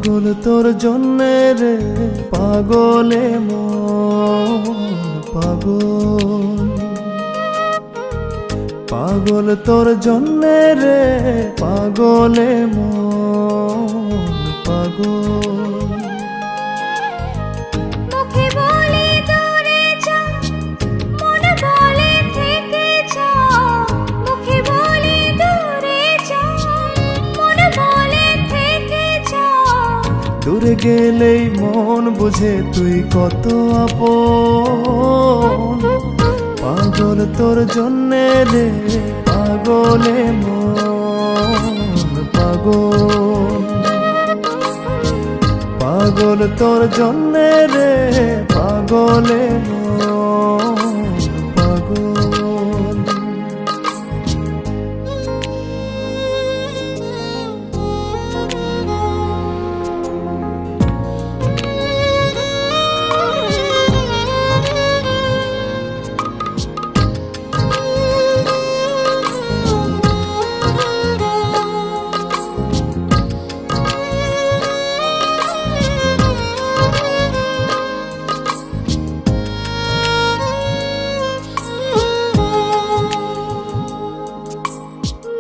পাগল তোর জন্যে রে পাগলে মন পাগল, পাগল তোর জন্যে রে পাগলে মন পাগল। মুখে বলে দূরে যা, মন বলে থেকে যা। মুখে বলে দূরে যা, মন বলে থেকে যা। দূরে গেলেই মন বুঝে তুই কত আপন, পাগল তোর জন্যে রে পাগলে মন পাগল, পাগল তোর জন্যে রে পাগলে মন পাগল।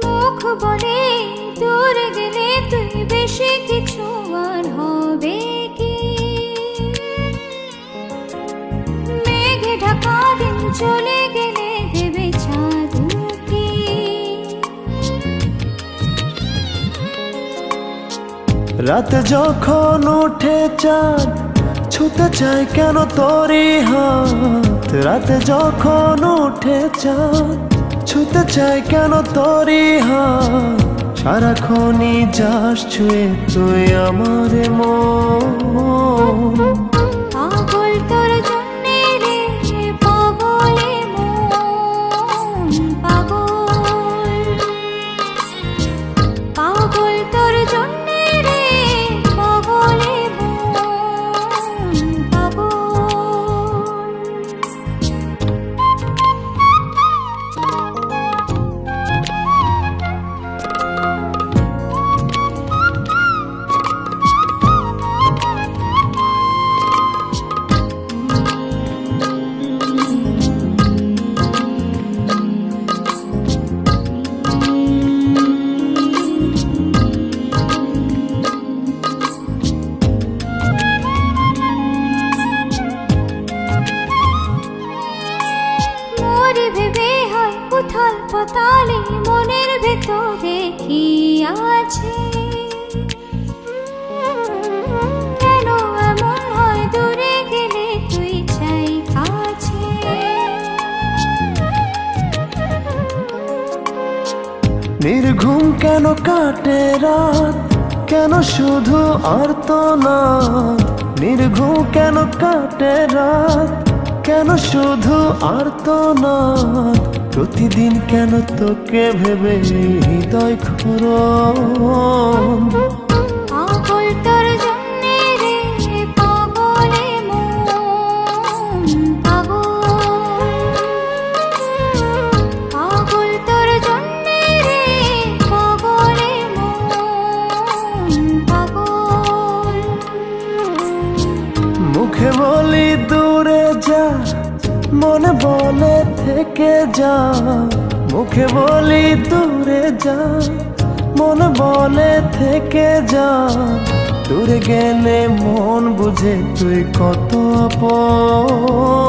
মুখ বলে দূরে গেলে তুই বেশি কিছু আর হবে কি? মেঘে ঢাকা দিন চলে গেলে দেবে চাঁদ উঁকি। রাত যখন ওঠে চাঁদ ছুতে চায় কেন তোরই হাত, রাত যখন ওঠে চাঁদ ছুতে চায় কেন তোরই হাত। সারাক্ষণই যাস ছুঁয়ে তুই আমার মন, পাগল তোর জন্যে রে পাগলে মন পাগল, পাগল তোর জন্যে রে পাগলে মন পাগল। মোরে ভেবে হয় উথাল পাতালে মনের ভেতরে কি আছে? কেন এমন হয় দূরে গেলে তুই চাই কাছে? নির্ঘুম কেন কাটে রাত, কেন শুধু আর্তনাদ। নির্ঘুম কেন কাটে রাত, কেন শুধু আর্তনাদ। প্রতিদিন কেন তোকে ভেবে হৃদয় ক্ষরণ, পাগল তোর জন্যে রে পাগলে মন পাগল, পাগল তোর জন্যে রে পাগলে মন পাগল। মুখে বলি দূরে যা, মনে বলে থেকে যা। মুখে বলি দূরে যা, মনে বলে থেকে যা। দূরে গেলে মন বুঝে তুই কত আপন,